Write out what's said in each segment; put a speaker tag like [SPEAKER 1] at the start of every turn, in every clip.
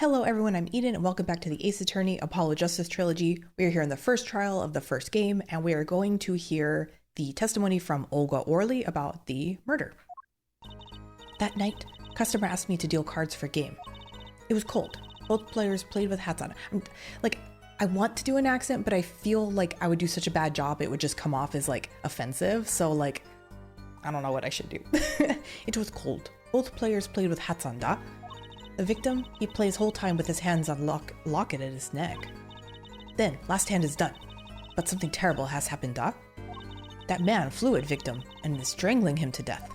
[SPEAKER 1] Hello everyone, I'm Eden and welcome back to the Ace Attorney Apollo Justice Trilogy. We are here in the first trial of the first game and we are going to hear the testimony from Olga Orly about the murder. That night, customer asked me to deal cards for game. It was cold. Both players played with hats on. I want to do an accent, but I feel like I would do such a bad job it would just come off as offensive. So I don't know what I should do. It was cold. Both players played with hats on, da? The victim, he plays whole time with his hands on locket at his neck. Then, last hand is done. But something terrible has happened, da? That man flew at victim and is strangling him to death.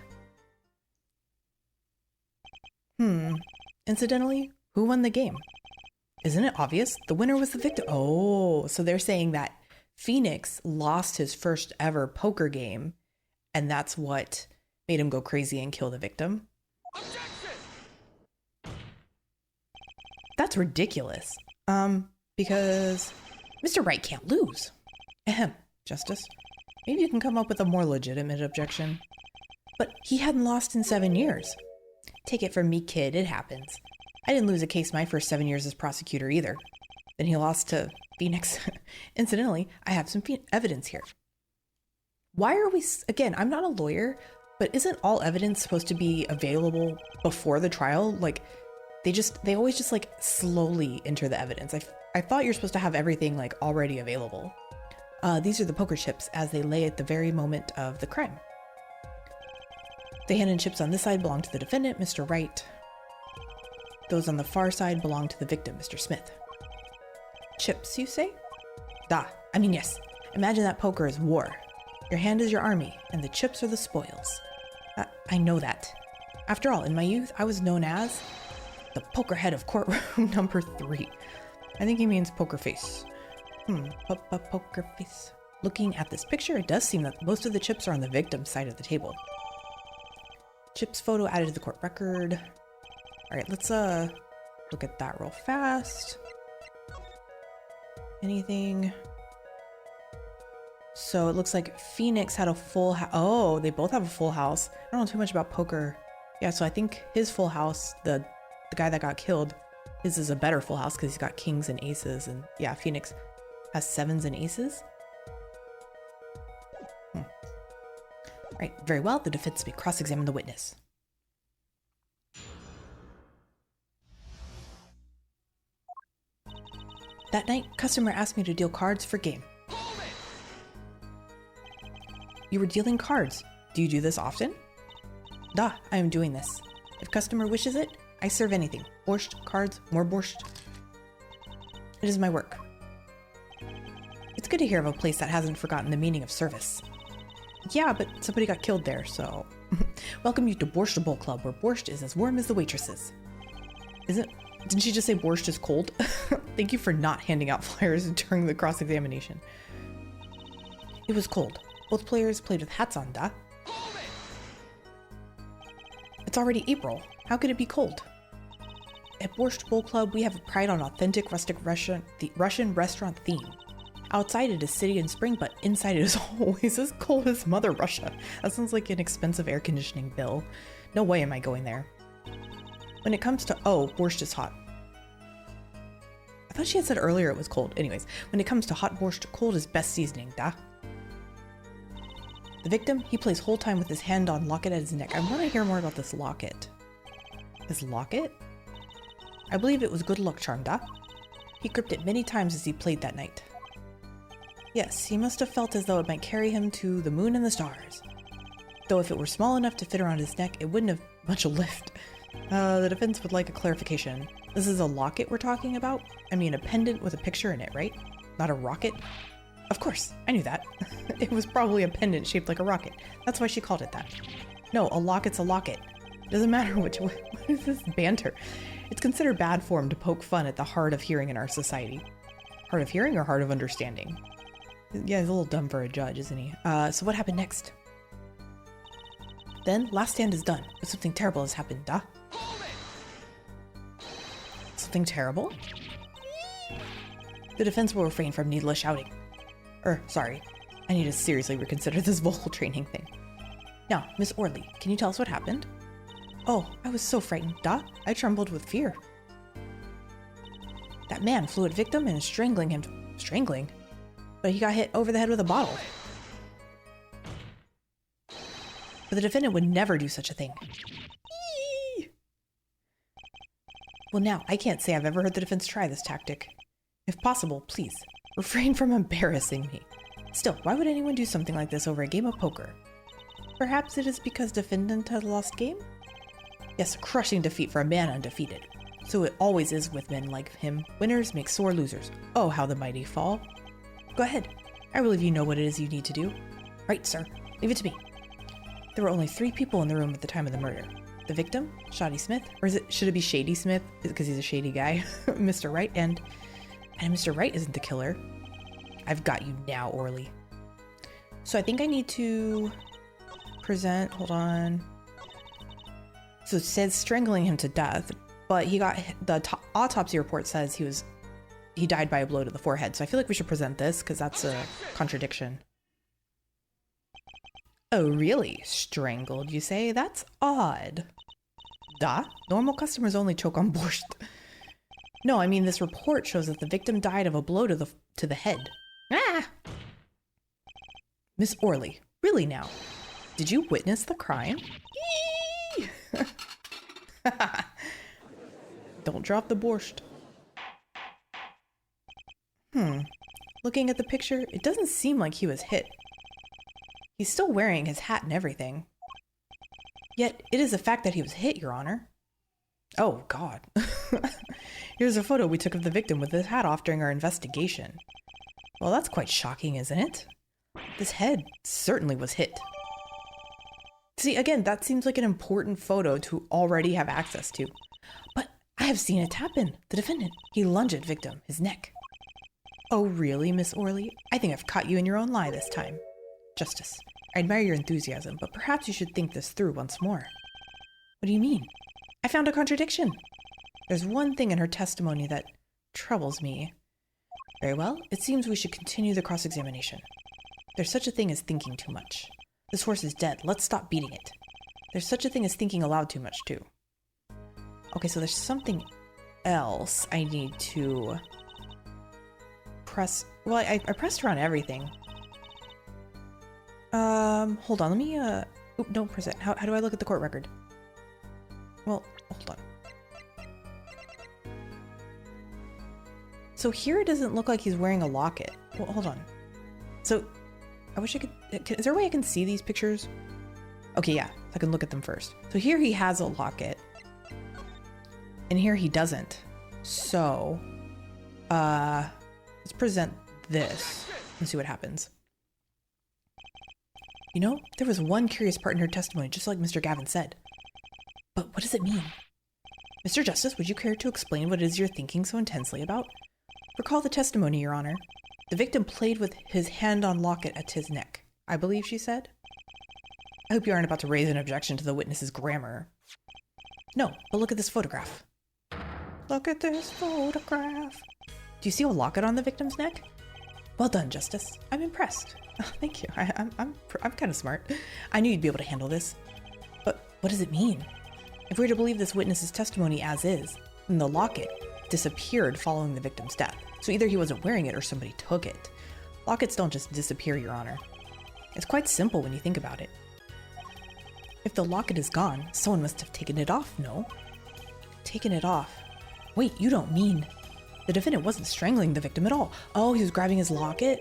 [SPEAKER 1] Incidentally, who won the game? Isn't it obvious? The winner was the victim. Oh, so they're saying that Phoenix lost his first ever poker game, and that's what made him go crazy and kill the victim. Objection! That's ridiculous. Because Mr. Wright can't lose. Ahem, Justice. Maybe you can come up with a more legitimate objection. But he hadn't lost in 7 years. Take it from me, kid, it happens. I didn't lose a case my first 7 years as prosecutor either. Then he lost to Phoenix. Incidentally, I have some evidence here. Why are we, again, I'm not a lawyer, but isn't all evidence supposed to be available before the trial? They always just slowly enter the evidence. I thought you're supposed to have everything already available. These are the poker chips as they lay at the very moment of the crime. The hand and chips on this side belong to the defendant, Mr. Wright. Those on the far side belong to the victim, Mr. Smith. Chips, you say? Yes. Imagine that poker is war. Your hand is your army, and the chips are the spoils. I know that. After all, in my youth, I was known as the poker head of courtroom number 3. I think he means poker face. Poker face. Looking at this picture, it does seem that most of the chips are on the victim's side of the table. Chips photo added to the court record. All right, let's look at that real fast. Anything? So it looks like Phoenix had a full house. Oh, they both have a full house. I don't know too much about poker. Yeah, so I think his full house, the guy that got killed, his is a better full house because he's got kings and aces. And yeah, Phoenix has 7s and aces. All right, very well. The defense may cross-examine the witness. That night, customer asked me to deal cards for game. You were dealing cards. Do you do this often? I am doing this. If customer wishes it, I serve anything. Borscht, cards, more borscht. It is my work. It's good to hear of a place that hasn't forgotten the meaning of service. Yeah, but somebody got killed there, so... Welcome you to Borscht Bowl Club, where borscht is as warm as the waitresses. Didn't she just say borscht is cold? Thank you for not handing out flyers during the cross-examination. It was cold. Both players played with hats on, da? It's already April. How could it be cold? At Borscht Bowl Club, we have a pride on authentic rustic Russian restaurant theme. Outside it is city and spring, but inside it is always as cold as Mother Russia. That sounds like an expensive air conditioning bill. No way am I going there. When it comes to, borscht is hot. I thought she had said earlier it was cold. Anyways, when it comes to hot borscht, cold is best seasoning, da? The victim, he plays whole time with his hand on locket at his neck. I want to hear more about this locket. His locket? I believe it was good luck charm, da? He gripped it many times as he played that night. Yes, he must have felt as though it might carry him to the moon and the stars. Though if it were small enough to fit around his neck, it wouldn't have much lift. The defense would like a clarification. This is a locket we're talking about? I mean a pendant with a picture in it, right? Not a rocket? Of course, I knew that. It was probably a pendant shaped like a rocket. That's why she called it that. No, a locket's a locket. Doesn't matter what is this banter? It's considered bad form to poke fun at the hard of hearing in our society. Hard of hearing or hard of understanding? Yeah, he's a little dumb for a judge, isn't he? So what happened next? Then, last stand is done, but something terrible has happened, da? Something terrible? The defense will refrain from needless shouting. Sorry. I need to seriously reconsider this vocal training thing. Now, Miss Orly, can you tell us what happened? Oh, I was so frightened, da? I trembled with fear. That man flew at victim and is strangling him. Strangling? But he got hit over the head with a bottle. But the defendant would never do such a thing. Eee! Well, now, I can't say I've ever heard the defense try this tactic. If possible, please, refrain from embarrassing me. Still, why would anyone do something like this over a game of poker? Perhaps it is because defendant has lost game? Yes, a crushing defeat for a man undefeated. So it always is with men like him. Winners make sore losers. Oh, how the mighty fall. Go ahead. I believe you know what it is you need to do. Right, sir. Leave it to me. There were only 3 people in the room at the time of the murder. The victim, Shoddy Smith, or should it be Shady Smith? Because he's a shady guy. Mr. Wright, and Mr. Wright isn't the killer. I've got you now, Orly. So I think I need to present, hold on. So it says strangling him to death, but he got, the autopsy report says he died by a blow to the forehead. So I feel like we should present this because that's a contradiction. Oh, really? Strangled, you say? That's odd. Duh. Normal customers only choke on borscht. No, I mean, this report shows that the victim died of a blow to the head. Ah! Miss Orly, really now? Did you witness the crime? Don't drop the borscht. Looking at the picture, it doesn't seem like he was hit. He's still wearing his hat and everything. Yet, it is a fact that he was hit, Your Honor. Oh, God. Here's a photo we took of the victim with his hat off during our investigation. Well, that's quite shocking, isn't it? This head certainly was hit. See, again, that seems like an important photo to already have access to. But I have seen it happen. The defendant, he lunged at victim, his neck. Oh, really, Miss Orly? I think I've caught you in your own lie this time. Justice, I admire your enthusiasm, but perhaps you should think this through once more. What do you mean? I found a contradiction. There's one thing in her testimony that troubles me. Very well, it seems we should continue the cross-examination. There's such a thing as thinking too much. This horse is dead. Let's stop beating it. There's such a thing as thinking aloud too much, too. Okay, so there's something else I need to press. Well, I pressed her on everything. Hold on, let me, don't present. How do I look at the court record? Well, hold on. So here it doesn't look like he's wearing a locket. Well, hold on. So, I wish I could, is there a way I can see these pictures? Okay, yeah, I can look at them first. So here he has a locket. And here he doesn't. So, let's present this and see what happens. You know, there was one curious part in her testimony, just like Mr. Gavin said. But what does it mean? Mr. Justice, would you care to explain what it is you're thinking so intensely about? Recall the testimony, Your Honor. The victim played with his hand on locket at his neck, I believe she said. I hope you aren't about to raise an objection to the witness's grammar. No, but look at this photograph. Look at this photograph. Do you see a locket on the victim's neck? Well done, Justice. I'm impressed. Oh, thank you. I'm kind of smart. I knew you'd be able to handle this. But what does it mean? If we're to believe this witness's testimony as is, then the locket disappeared following the victim's death. So either he wasn't wearing it or somebody took it. Lockets don't just disappear, Your Honor. It's quite simple when you think about it. If the locket is gone, someone must have taken it off, no? Taken it off? Wait, you don't mean... The defendant wasn't strangling the victim at all. Oh, he was grabbing his locket?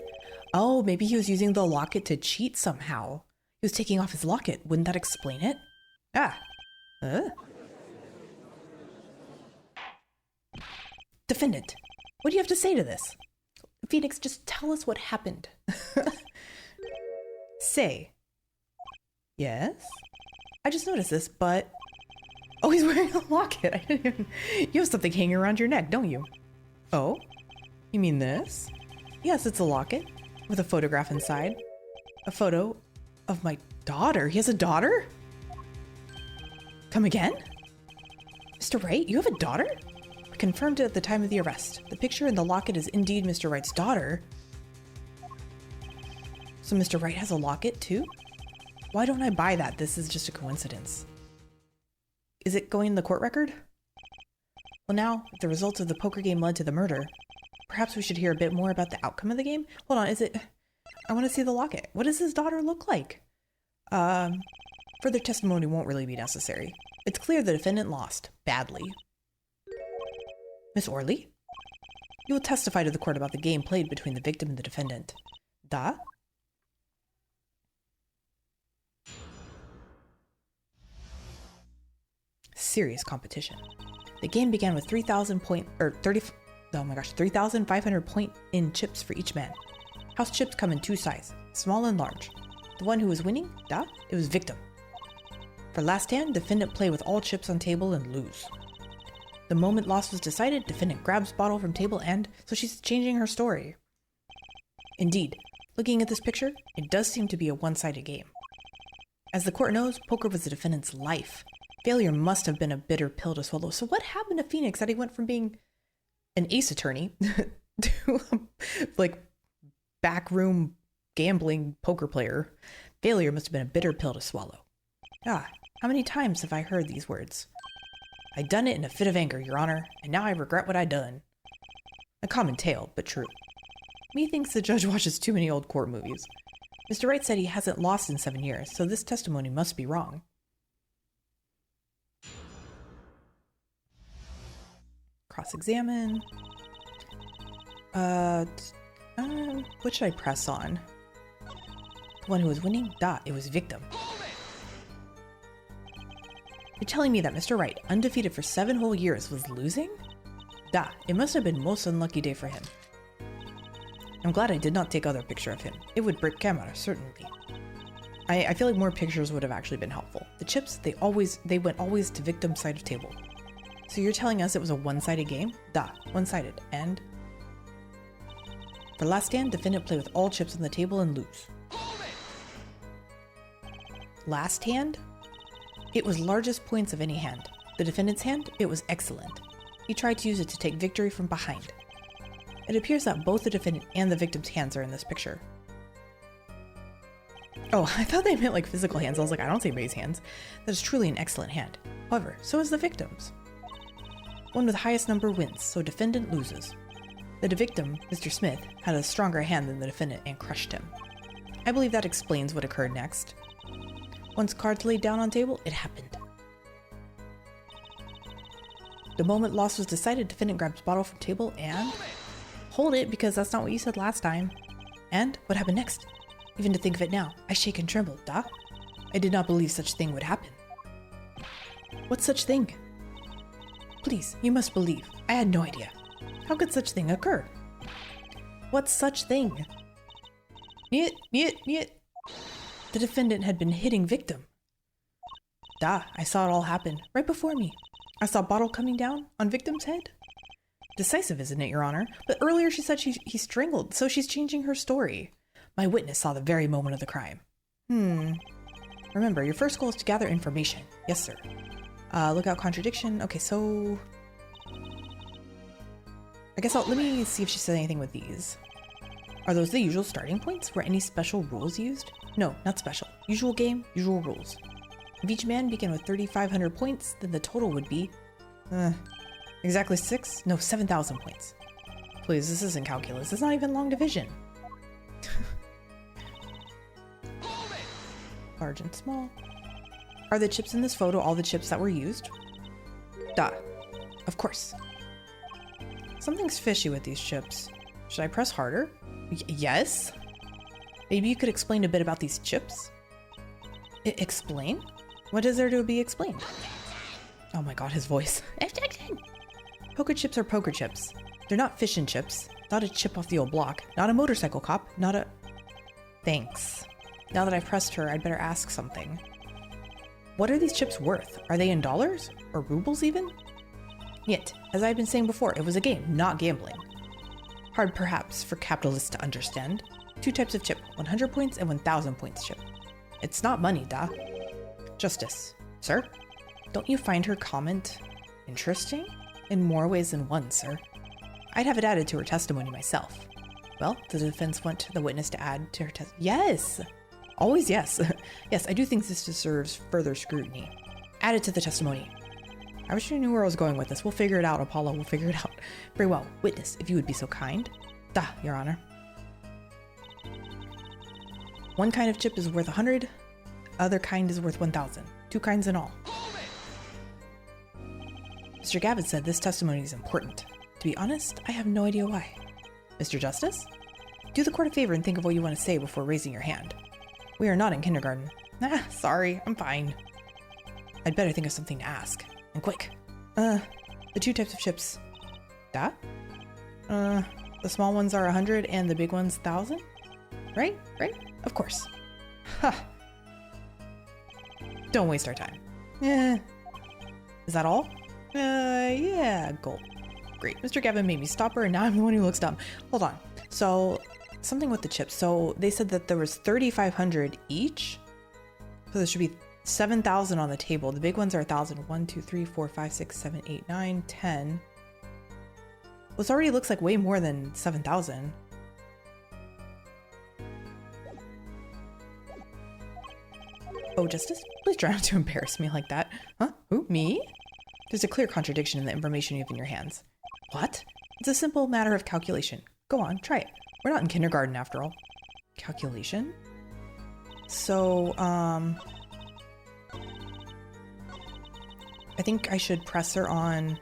[SPEAKER 1] Oh, maybe he was using the locket to cheat somehow. He was taking off his locket. Wouldn't that explain it? Defendant, what do you have to say to this? Phoenix, just tell us what happened. Say. Yes? I just noticed this, but... Oh, he's wearing a locket. I didn't even... You have something hanging around your neck, don't you? Oh? You mean this? Yes, it's a locket with a photograph inside. A photo of my daughter. He has a daughter? Come again? Mr. Wright, you have a daughter? We confirmed it at the time of the arrest. The picture in the locket is indeed Mr. Wright's daughter. So Mr. Wright has a locket too? Why don't I buy that? This is just a coincidence. Is it going in the court record? Well now, if the results of the poker game led to the murder, perhaps we should hear a bit more about the outcome of the game? Hold on, I want to see the locket. What does his daughter look like? Further testimony won't really be necessary. It's clear the defendant lost. Badly. Miss Orly? You will testify to the court about the game played between the victim and the defendant. Da? Serious competition. The game began with 3,500 point-in chips for each man. House chips come in two sizes, small and large. The one who was winning, da, it was victim. For last hand, defendant play with all chips on table and lose. The moment loss was decided, defendant grabs bottle from table and, so she's changing her story. Indeed, looking at this picture, it does seem to be a one-sided game. As the court knows, poker was the defendant's life. Failure must have been a bitter pill to swallow. So what happened to Phoenix that he went from being an ace attorney to like backroom gambling poker player? Failure must have been a bitter pill to swallow. Ah, how many times have I heard these words? I done it in a fit of anger, Your Honor, and now I regret what I done. A common tale, but true. Methinks the judge watches too many old court movies. Mr. Wright said he hasn't lost in 7 years, so this testimony must be wrong. Cross-examine. What should I press on? The one who was winning? Da, it was victim. You're telling me that Mr. Wright, undefeated for 7 whole years, was losing? Da, it must have been most unlucky day for him. I'm glad I did not take other picture of him. It would break camera, certainly. I feel like more pictures would have actually been helpful. The chips, they went always to victim side of table. So you're telling us it was a one-sided game? Da, one-sided. And? For last stand, defendant play with all chips on the table and lose. Last hand? It was largest points of any hand. The defendant's hand? It was excellent. He tried to use it to take victory from behind. It appears that both the defendant and the victim's hands are in this picture. Oh, I thought they meant like physical hands. I was like, I don't see anybody's hands. That is truly an excellent hand. However, so is the victim's. One with the highest number wins, so defendant loses. The victim, Mr. Smith, had a stronger hand than the defendant and crushed him. I believe that explains what occurred next. Once cards laid down on table, it happened. The moment loss was decided, defendant grabs bottle from table and... Hold it, because that's not what you said last time. And what happened next? Even to think of it now, I shake and tremble, da? I did not believe such thing would happen. What such thing? Please, you must believe. I had no idea. How could such thing occur? What such thing? Niet. The defendant had been hitting victim. Da, I saw it all happen, right before me. I saw bottle coming down on victim's head. Decisive, isn't it, Your Honor? But earlier she said he strangled, so she's changing her story. My witness saw the very moment of the crime. Remember, your first goal is to gather information. Yes, sir. Look out contradiction. Okay, so... I guess let me see if she said anything with these. Are those the usual starting points? Were any special rules used? No, not special. Usual game, usual rules. If each man began with 3,500 points, then the total would be... exactly 7,000 points. Please, this isn't calculus. It's not even long division. Large and small. Are the chips in this photo all the chips that were used? Da. Of course. Something's fishy with these chips. Should I press harder? Yes? Maybe you could explain a bit about these chips? Explain? What is there to be explained? Oh my god, his voice. Poker chips are poker chips. They're not fish and chips. Not a chip off the old block. Not a motorcycle cop. Not a... Thanks. Now that I've pressed her, I'd better ask something. What are these chips worth? Are they in dollars? Or rubles even? Yet, as I've been saying before, it was a game, not gambling. Hard perhaps for capitalists to understand. 2 types of chip, 100 points and 1,000 points chip. It's not money, da. Justice. Sir? Don't you find her comment interesting? In more ways than one, sir. I'd have it added to her testimony myself. Well, the defense want the witness to add to her Yes! Always yes. Yes, I do think this deserves further scrutiny. Add it to the testimony. I wish you knew where I was going with this. We'll figure it out, Apollo. We'll figure it out. Very well. Witness, if you would be so kind. Your Honor. One kind of chip is worth 100. Other kind is worth 1,000. 2 kinds in all. Mr. Gavin said this testimony is important. To be honest, I have no idea why. Mr. Justice? Do the court a favor and think of what you want to say before raising your hand. We are not in kindergarten. Sorry, I'm fine. I'd better think of something to ask. And quick. The 2 types of chips. The small ones are 100 and the big ones 1,000? Right? Of course. Don't waste our time. Is that all? Yeah, gulp. Great. Mr. Gavin made me stop her and now I'm the one who looks dumb. Hold on. So, something with the chips. So, they said that there was 3,500 each. So, there should be 7,000 on the table. The big ones are 1,000. 1, 2, 3, 4, 5, 6, 7, 8, 9, 10. Well, this already looks like way more than 7,000. Oh, Justice, please try not to embarrass me like that. Huh? Who? Me? There's a clear contradiction in the information you have in your hands. What? It's a simple matter of calculation. Go on, try it. We're not in kindergarten after all. Calculation? So, I think I should press her on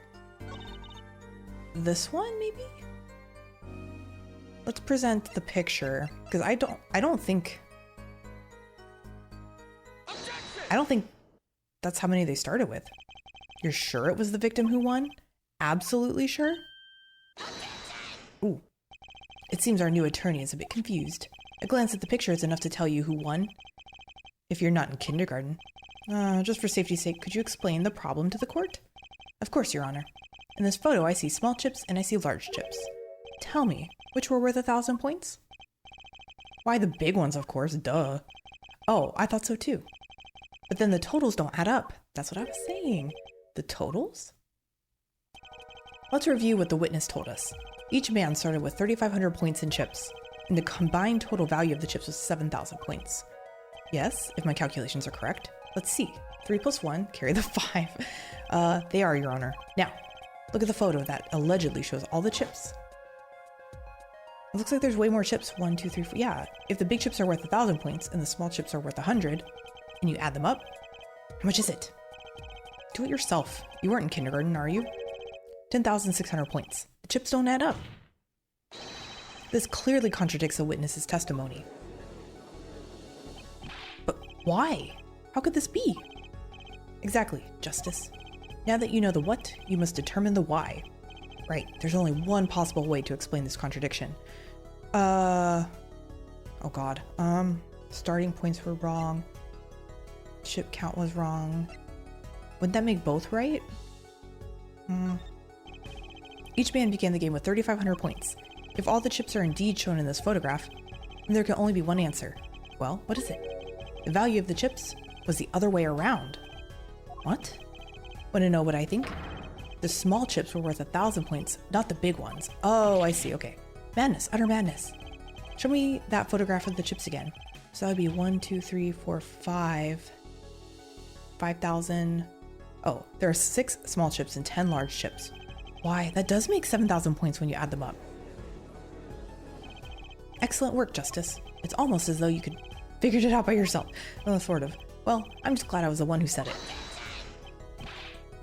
[SPEAKER 1] this one, maybe? Let's present the picture, because I don't think that's how many they started with. You're sure it was the victim who won? Absolutely sure? Ooh. It seems our new attorney is a bit confused. A glance at the picture is enough to tell you who won. If you're not in kindergarten. Just for safety's sake, could you explain the problem to the court? Of course, Your Honor. In this photo, I see small chips and I see large chips. Tell me, which were worth 1,000 points? Why, the big ones, of course, duh. Oh, I thought so too. But then the totals don't add up. That's what I was saying. The totals? Let's review what the witness told us. Each man started with 3,500 points in chips, and the combined total value of the chips was 7,000 points. Yes, if my calculations are correct. Let's see. 3 plus 1, carry the 5. They are, Your Honor. Now, look at the photo that allegedly shows all the chips. It looks like there's way more chips. 1, 2, 3, 4. Yeah, if the big chips are worth 1,000 points and the small chips are worth 100, and you add them up, how much is it? Do it yourself. You weren't in kindergarten, are you? 10,600 points. The chips don't add up. This clearly contradicts the witness's testimony. But why? How could this be? Exactly, Justice. Now that you know the what, you must determine the why. Right, there's only one possible way to explain this contradiction. Oh god. Starting points were wrong. Chip count was wrong. Wouldn't that make both right? Each man began the game with 3,500 points. If all the chips are indeed shown in this photograph, then there can only be one answer. Well, what is it? The value of the chips was the other way around. What? Want to know what I think? The small chips were worth 1,000 points, not the big ones. Oh, I see, okay. Madness, utter madness. Show me that photograph of the chips again. So that would be 1, 2, 3, 4, 5. 5,000. Oh, there are 6 small chips and 10 large chips. Why, that does make 7,000 points when you add them up. Excellent work, Justice. It's almost as though you could figured it out by yourself. Well, sort of. Well, I'm just glad I was the one who said it.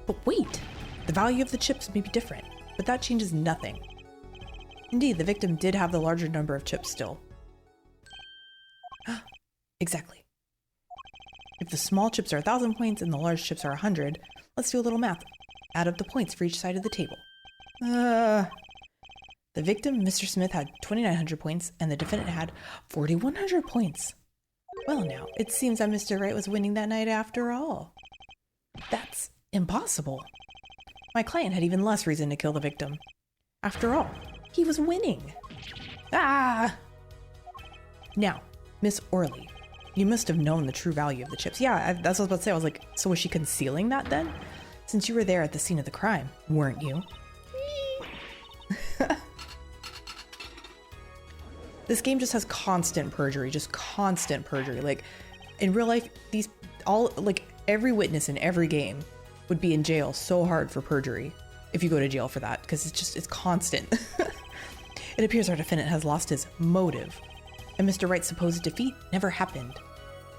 [SPEAKER 1] But wait, the value of the chips may be different, but that changes nothing. Indeed, the victim did have the larger number of chips still. Exactly. If the small chips are 1,000 points and the large chips are 100, let's do a little math. Add up the points for each side of the table. The victim, Mr. Smith, had 2,900 points and the defendant had 4,100 points. Well now, it seems that Mr. Wright was winning that night after all. That's impossible. My client had even less reason to kill the victim. After all, he was winning. Now, Miss Orly, you must have known the true value of the chips. Yeah, that's what I was about to say. I was like, so was she concealing that then? Since you were there at the scene of the crime, weren't you? This game just has constant perjury, just constant perjury. Like, in real life, every witness in every game would be in jail so hard for perjury if you go to jail for that, because it's constant. It appears our defendant has lost his motive, and Mr. Wright's supposed defeat never happened.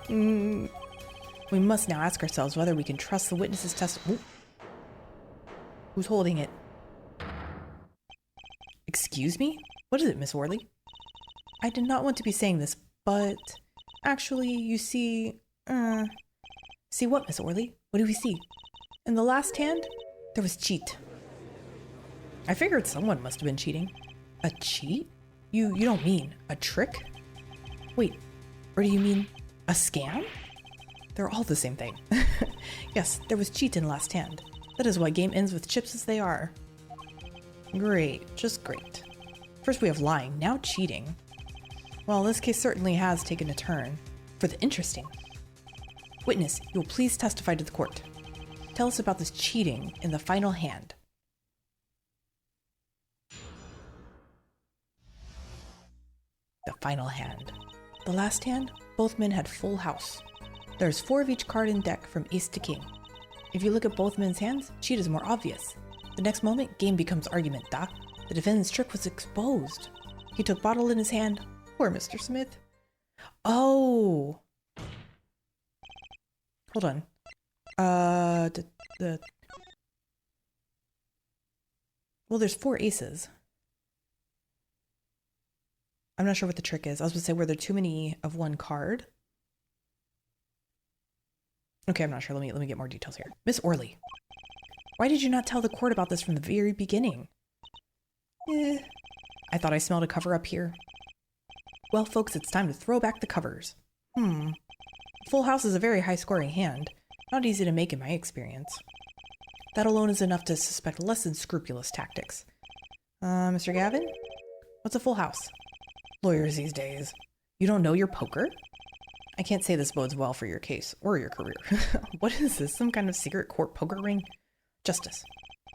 [SPEAKER 1] We must now ask ourselves whether we can trust the witness's testimony. Who's holding it? Excuse me? What is it, Miss Orly? I did not want to be saying this, but actually, you see... See what, Miss Orly? What do we see? In the last hand, there was cheat. I figured someone must have been cheating. A cheat? You don't mean a trick? Wait, or do you mean a scam? They're all the same thing. Yes, there was cheat in last hand. That is why game ends with chips as they are. Great, just great. First we have lying, now cheating. Well, this case certainly has taken a turn for the interesting. Witness, you will please testify to the court. Tell us about this cheating in the final hand. The final hand. The last hand, both men had full house. There's 4 of each card in deck from ace to king. If you look at both men's hands, cheat is more obvious. The next moment, game becomes argument, da. The defendant's trick was exposed. He took bottle in his hand. Poor Mr. Smith. Oh! Hold on. Well, there's 4 aces. I'm not sure what the trick is. I was going to say, were there too many of one card? Okay, I'm not sure. Let me get more details here. Miss Orly, why did you not tell the court about this from the very beginning? I thought I smelled a cover up here. Well, folks, it's time to throw back the covers. Full house is a very high-scoring hand. Not easy to make in my experience. That alone is enough to suspect less than scrupulous tactics. Mr. Gavin? What's a full house? Lawyers these days. You don't know your poker? I can't say this bodes well for your case or your career. What is this? Some kind of secret court poker ring? Justice.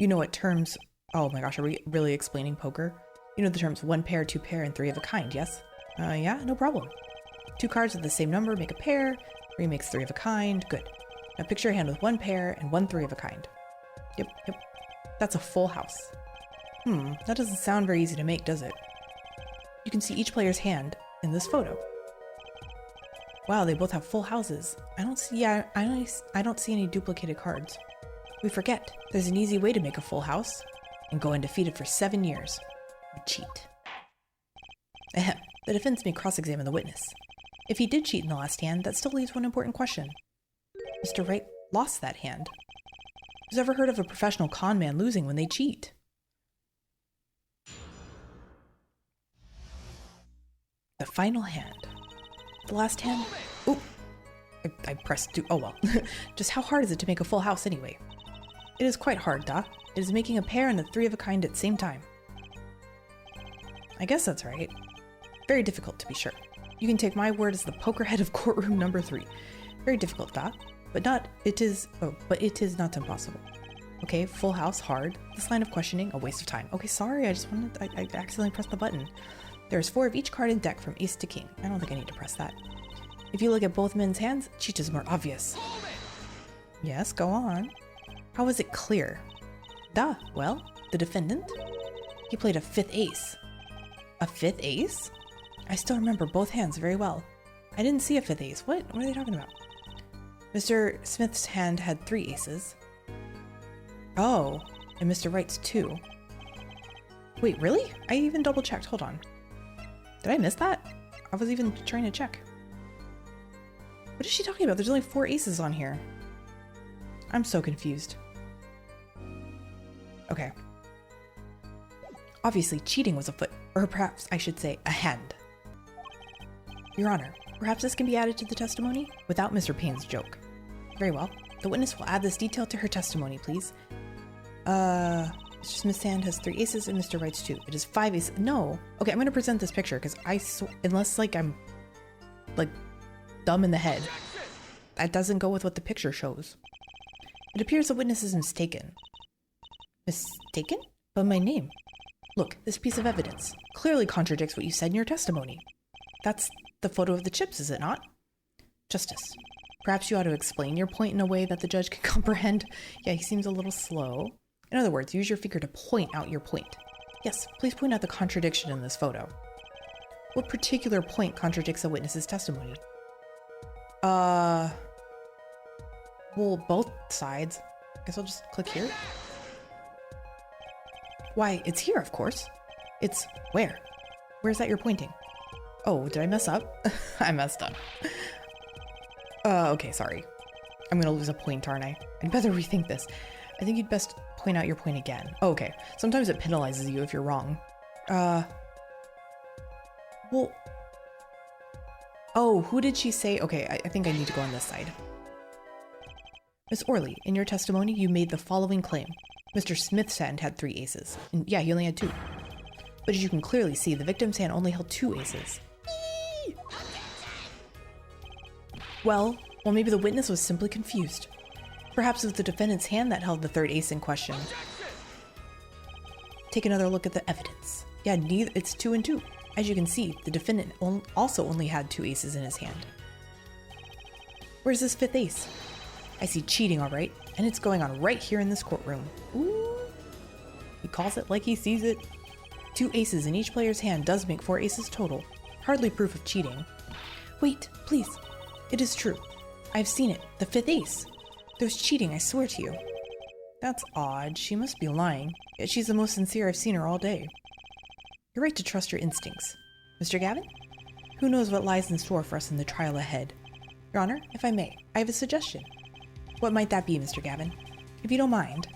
[SPEAKER 1] You know what terms... Oh my gosh, are we really explaining poker? You know the terms 1 pair, 2 pair, and 3 of a kind, yes? Yeah, no problem. 2 cards with the same number make a pair, 3 makes 3 of a kind, good. Now picture a hand with 1 pair and 1 3 of a kind. Yep. That's a full house. That doesn't sound very easy to make, does it? You can see each player's hand in this photo. Wow, they both have full houses. I don't see any duplicated cards. We forget, there's an easy way to make a full house and go undefeated for 7 years. We cheat. Ahem. The defense may cross-examine the witness. If he did cheat in the last hand, that still leaves one important question. Mr. Wright lost that hand. Who's ever heard of a professional con man losing when they cheat? The final hand. The last hand? Ooh! I pressed do. Oh well. Just how hard is it to make a full house anyway? It is quite hard, da. It is making a pair and a 3 of a kind at the same time. I guess that's right. Very difficult, to be sure. You can take my word as the poker head of courtroom number 3. Very difficult, da. But it is not impossible. Okay, full house, hard. This line of questioning, a waste of time. Okay, sorry, I accidentally pressed the button. There's 4 of each card in deck from ace to king. I don't think I need to press that. If you look at both men's hands, cheat is more obvious. Yes, go on. How is it clear? Duh, well, the defendant? He played a 5th ace. A 5th ace? I still remember both hands very well. I didn't see a 5th ace. What are they talking about? Mr. Smith's hand had 3 aces. Oh, and Mr. Wright's 2. Wait, really? I even double checked. Hold on. Did I miss that? I was even trying to check. What is she talking about? There's only 4 aces on here. I'm so confused. Okay. Obviously, cheating was afoot, or perhaps I should say a hand. Your Honor, perhaps this can be added to the testimony without Mr. Payne's joke. Very well. The witness will add this detail to her testimony, please. Mr. Smith's hand has 3 aces and Mr. Wright's 2. It is 5 aces. No. Okay, I'm going to present this picture because unless I'm dumb in the head, that doesn't go with what the picture shows. It appears the witness is mistaken. Mistaken? But my name. Look, this piece of evidence clearly contradicts what you said in your testimony. That's the photo of the chips, is it not? Justice. Perhaps you ought to explain your point in a way that the judge can comprehend. Yeah, he seems a little slow. In other words, use your finger to point out your point. Yes, please point out the contradiction in this photo. What particular point contradicts a witness's testimony? Well, both sides. Guess I'll just click here. Why, it's here, of course. It's where? Where's that you're pointing? Oh, did I mess up? I messed up. Okay, sorry. I'm gonna lose a point, aren't I? I'd better rethink this. I think you'd best point out your point again. Oh, okay. Sometimes it penalizes you if you're wrong. Well... Oh, who did she say? Okay, I think I need to go on this side. Miss Orly, in your testimony, you made the following claim. Mr. Smith's hand had 3 aces. And yeah, he only had 2. But as you can clearly see, the victim's hand only held 2 aces. Eee! Well, maybe the witness was simply confused. Perhaps it was the defendant's hand that held the 3rd ace in question. Take another look at the evidence. Yeah, it's 2 and 2. As you can see, the defendant also only had 2 aces in his hand. Where's this 5th ace? I see cheating, all right, and it's going on right here in this courtroom. Ooh. He calls it like he sees it. 2 aces in each player's hand does make 4 aces total. Hardly proof of cheating. Wait, please. It is true. I've seen it. The 5th ace. There's cheating, I swear to you. That's odd. She must be lying. Yet she's the most sincere I've seen her all day. You're right to trust your instincts. Mr. Gavin? Who knows what lies in store for us in the trial ahead? Your Honor, if I may, I have a suggestion. What might that be, Mr. Gavin? If you don't mind,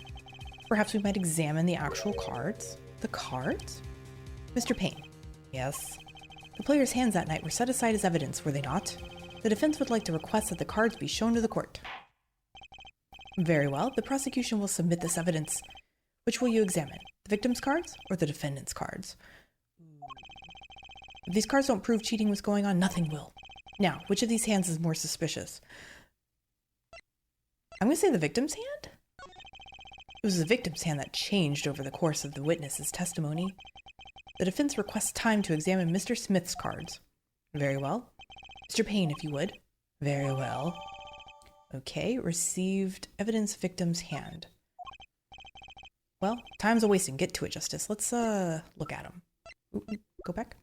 [SPEAKER 1] perhaps we might examine the actual cards. The cards? Mr. Payne. Yes. The players' hands that night were set aside as evidence, were they not? The defense would like to request that the cards be shown to the court. Very well. The prosecution will submit this evidence. Which will you examine? The victim's cards or the defendant's cards? If these cards don't prove cheating was going on, nothing will. Now, which of these hands is more suspicious? I'm going to say the victim's hand? It was the victim's hand that changed over the course of the witness's testimony. The defense requests time to examine Mr. Smith's cards. Very well. Mr. Payne, if you would. Very well. Okay, received evidence victim's hand. Well, time's a wasting. Get to it, Justice. Let's look at them. Ooh, go back.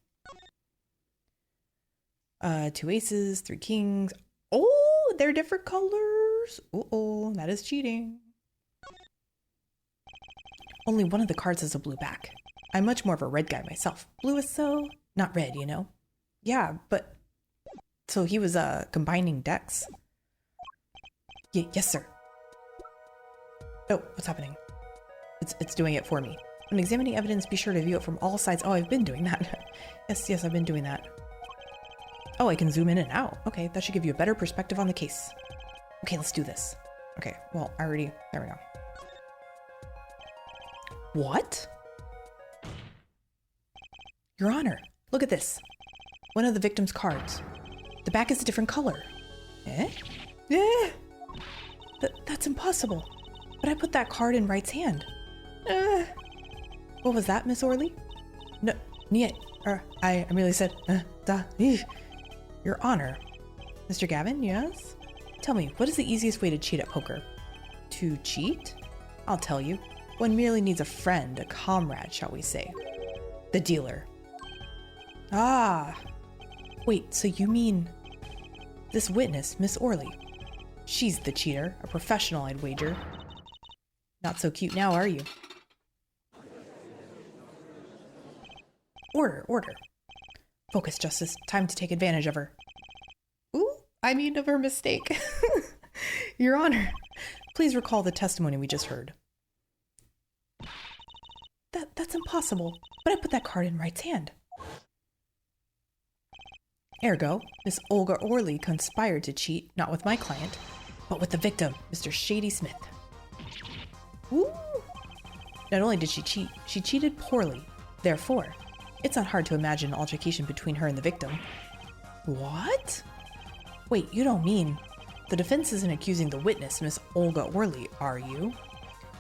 [SPEAKER 1] 2 aces, 3 kings. Oh, they're different colors. Uh-oh, that is cheating. Only one of the cards has a blue back. I'm much more of a red guy myself. Blue is so not red, you know? Yeah, but so he was combining decks. Yes, sir. Oh, what's happening? It's doing it for me. When examining evidence, be sure to view it from all sides. Oh, I've been doing that. Yes, I've been doing that. Oh, I can zoom in and out. Okay, that should give you a better perspective on the case. Okay, let's do this. Okay, well, there we go. What? Your Honor, look at this. One of the victim's cards. The back is a different color. Eh? That's impossible. But I put that card in Wright's hand. What was that, Miss Orly? No, I merely said, Your Honor. Mr. Gavin, yes? Tell me, what is the easiest way to cheat at poker? To cheat? I'll tell you. One merely needs a friend, a comrade, shall we say. The dealer. Ah. Wait, so you mean this witness, Miss Orly? She's the cheater, a professional, I'd wager. Not so cute now, are you? Order. Focus, Justice. Time to take advantage of her. Of her mistake. Your Honor, please recall the testimony we just heard. That's impossible, but I put that card in Wright's hand. Ergo, Miss Olga Orly conspired to cheat, not with my client, but with the victim, Mr. Shady Smith. Woo! Not only did she cheat, she cheated poorly. Therefore, it's not hard to imagine an altercation between her and the victim. What? Wait, you don't mean... The defense isn't accusing the witness, Miss Olga Orly, are you?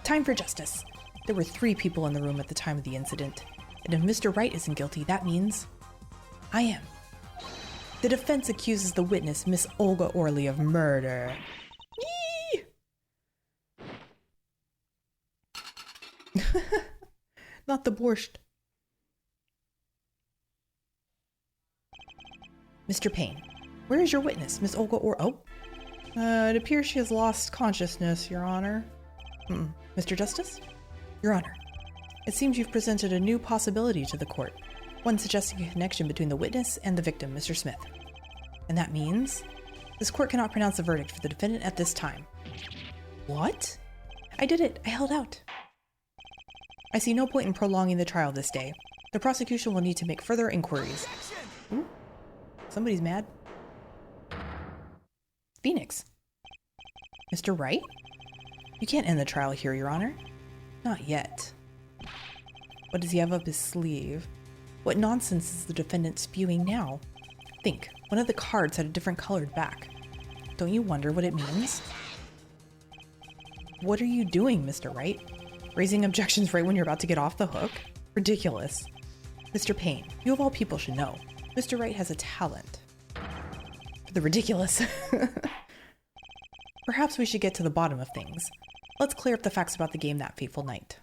[SPEAKER 1] Time for justice. There were 3 people in the room at the time of the incident, and if Mr. Wright isn't guilty, that means... I am. The defense accuses the witness, Miss Olga Orly, of murder. Yee! Not the borscht. Mr. Payne, where is your witness, Miss Olga Oh, it appears she has lost consciousness, Your Honor. Mr. Justice? Your Honor, it seems you've presented a new possibility to the court, one suggesting a connection between the witness and the victim, Mr. Smith. And that means this court cannot pronounce a verdict for the defendant at this time. What? I did it. I held out. I see no point in prolonging the trial this day. The prosecution will need to make further inquiries. Ooh, somebody's mad. Phoenix. Mr. Wright? You can't end the trial here, Your Honor. Not yet. What does he have up his sleeve? What nonsense is the defendant spewing now? Think, one of the cards had a different colored back. Don't you wonder what it means? What are you doing, Mr. Wright? Raising objections right when you're about to get off the hook? Ridiculous. Mr. Payne, you of all people should know. Mr. Wright has a talent for the ridiculous. Perhaps we should get to the bottom of things. Let's clear up the facts about the game that fateful night.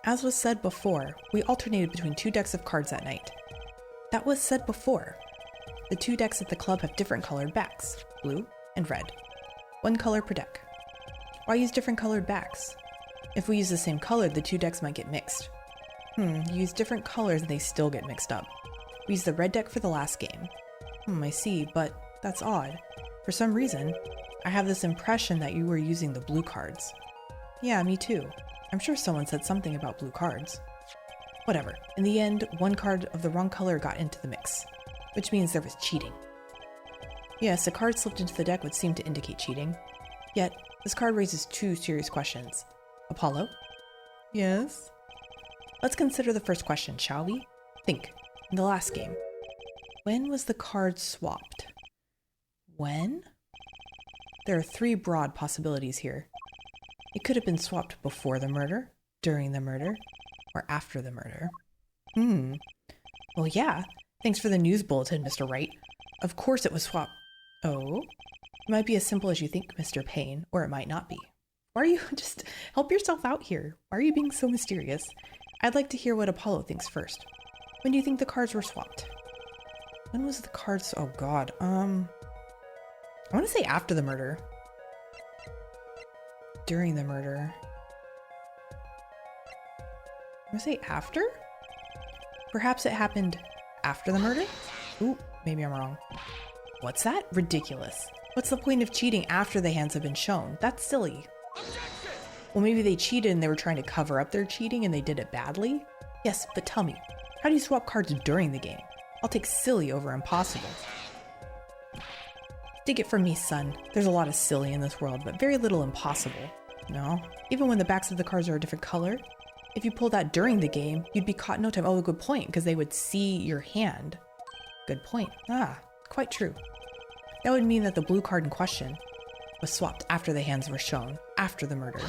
[SPEAKER 1] As was said before, we alternated between 2 decks of cards that night. That was said before. The 2 decks at the club have different colored backs, blue and red. 1 color per deck. Why use different colored backs? If we use the same color, the 2 decks might get mixed. You use different colors and they still get mixed up. We used the red deck for the last game. I see, but that's odd. For some reason, I have this impression that you were using the blue cards. Yeah, me too. I'm sure someone said something about blue cards. Whatever. In the end, 1 card of the wrong color got into the mix, which means there was cheating. Yes, a card slipped into the deck would seem to indicate cheating. Yet, this card raises 2 serious questions. Apollo? Yes? Let's consider the first question, shall we? Think. In the last game. When was the card swapped? When? There are 3 broad possibilities here. It could have been swapped before the murder, during the murder, or after the murder. Well, yeah. Thanks for the news bulletin, Mr. Wright. Of course it was swapped. Oh? It might be as simple as you think, Mr. Payne, or it might not be. Why are you just help yourself out here? Why are you being so mysterious? I'd like to hear what Apollo thinks first. When do you think the cards were swapped? When was the cards? Oh God. I want to say after the murder. During the murder. I want to say after? Perhaps it happened after the murder? Ooh, maybe I'm wrong. What's that? Ridiculous. What's the point of cheating after the hands have been shown? That's silly. Well, maybe they cheated and they were trying to cover up their cheating and they did it badly? Yes, but tell me, how do you swap cards during the game? I'll take silly over impossible. Dig it from me, son. There's a lot of silly in this world, but very little impossible. No? Even when the backs of the cards are a different color? If you pull that during the game, you'd be caught in no time. Oh, good point, because they would see your hand. Good point. Ah, quite true. That would mean that the blue card in question was swapped after the hands were shown, after the murder.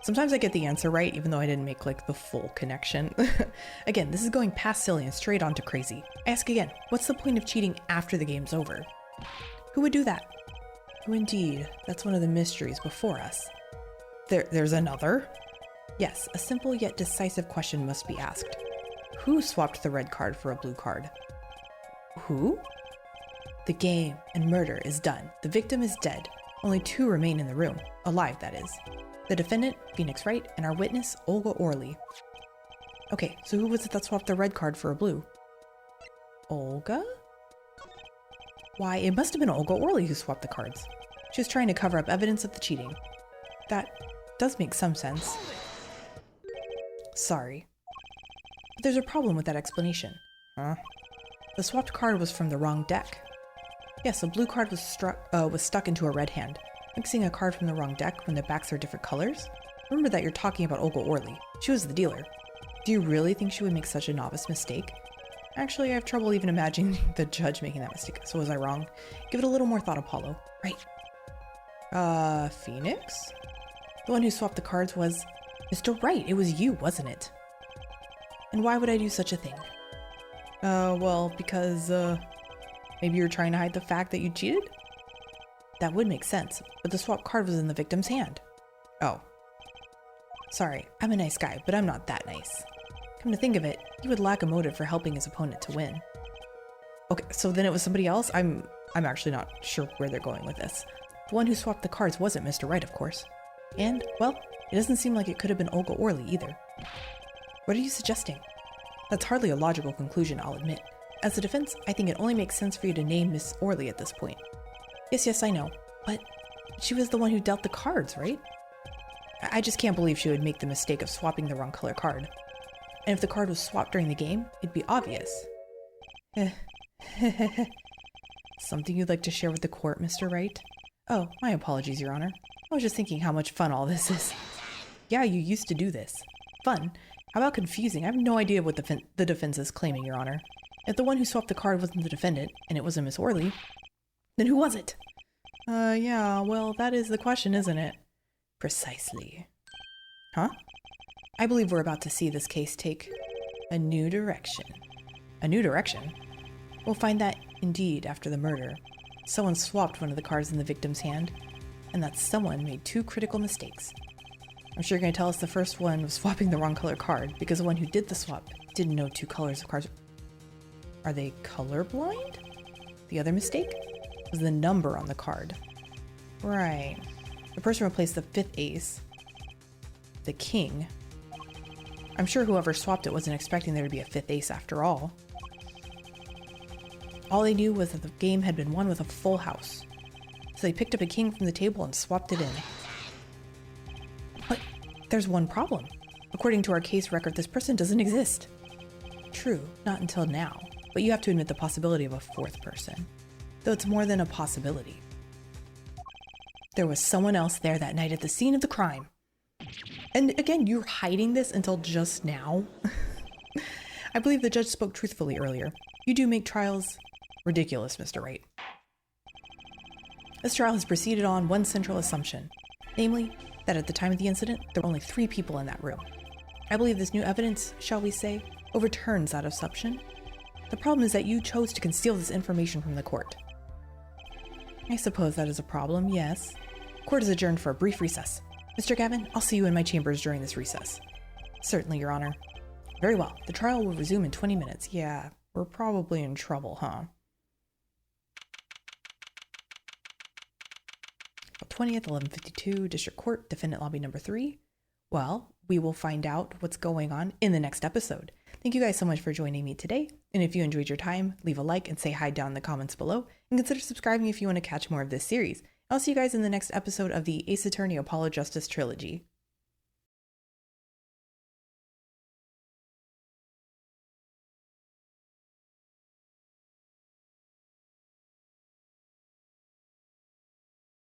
[SPEAKER 1] Sometimes I get the answer right, even though I didn't make like the full connection. Again, this is going past silly and straight on to crazy. I ask again, what's the point of cheating after the game's over? Who would do that? Who indeed? That's one of the mysteries before us. There's another? Yes, a simple yet decisive question must be asked. Who swapped the red card for a blue card? Who? The game and murder is done. The victim is dead. Only 2 remain in the room. Alive, that is. The defendant, Phoenix Wright, and our witness, Olga Orly. Okay, so who was it that swapped the red card for a blue? Olga? Why, it must have been Olga Orly who swapped the cards. She was trying to cover up evidence of the cheating. That does make some sense. Sorry. But there's a problem with that explanation. Huh? The swapped card was from the wrong deck. Yes, a blue card was stuck into a red hand. Mixing a card from the wrong deck when the backs are different colors? Remember that you're talking about Olga Orly. She was the dealer. Do you really think she would make such a novice mistake? Actually, I have trouble even imagining the judge making that mistake, so was I wrong? Give it a little more thought, Apollo. Right. Phoenix? The one who swapped the cards was Mr. Wright. It was you, wasn't it? And why would I do such a thing? Well, because, maybe you're trying to hide the fact that you cheated? That would make sense, but the swap card was in the victim's hand. Oh. Sorry, I'm a nice guy, but I'm not that nice. Come to think of it, he would lack a motive for helping his opponent to win. Okay, so then it was somebody else? I'm actually not sure where they're going with this. The one who swapped the cards wasn't Mr. Wright, of course. And, well, it doesn't seem like it could have been Olga Orly either. What are you suggesting? That's hardly a logical conclusion, I'll admit. As a defense, I think it only makes sense for you to name Miss Orly at this point. Yes, I know. But she was the one who dealt the cards, right? I just can't believe she would make the mistake of swapping the wrong color card. And if the card was swapped during the game, it'd be obvious. Something you'd like to share with the court, Mr. Wright? Oh, my apologies, Your Honor. I was just thinking how much fun all this is. Yeah, you used to do this. Fun? How about confusing? I have no idea what the defense is claiming, Your Honor. If the one who swapped the card wasn't the defendant, and it wasn't Miss Orly, then who was it? Yeah, well, that is the question, isn't it? Precisely. Huh? I believe we're about to see this case take a new direction. A new direction? We'll find that, indeed, after the murder, someone swapped one of the cards in the victim's hand, and that someone made two critical mistakes. I'm sure you're going to tell us the first one was swapping the wrong color card, because the one who did the swap didn't know two colors of cards. Are they colorblind? The other mistake was the number on the card. Right. The person replaced the fifth ace, the king. I'm sure whoever swapped it wasn't expecting there to be a fifth ace after all. All they knew was that the game had been won with a full house. So they picked up a king from the table and swapped it in. But there's one problem. According to our case record, this person doesn't exist. True, not until now. But you have to admit the possibility of a fourth person. Though it's more than a possibility. There was someone else there that night at the scene of the crime. And again, you're hiding this until just now? I believe the judge spoke truthfully earlier. You do make trials ridiculous, Mr. Wright. This trial has proceeded on one central assumption, namely, that at the time of the incident, there were only 3 people in that room. I believe this new evidence, shall we say, overturns that assumption. The problem is that you chose to conceal this information from the court. I suppose that is a problem, yes. Court is adjourned for a brief recess. Mr. Gavin, I'll see you in my chambers during this recess. Certainly, Your Honor. Very well. The trial will resume in 20 minutes. Yeah, we're probably in trouble, huh? 20th, 11:52, District Court, Defendant Lobby number 3. Well, we will find out what's going on in the next episode. Thank you guys so much for joining me today. And if you enjoyed your time, leave a like and say hi down in the comments below. And consider subscribing if you want to catch more of this series. I'll see you guys in the next episode of the Ace Attorney Apollo Justice Trilogy.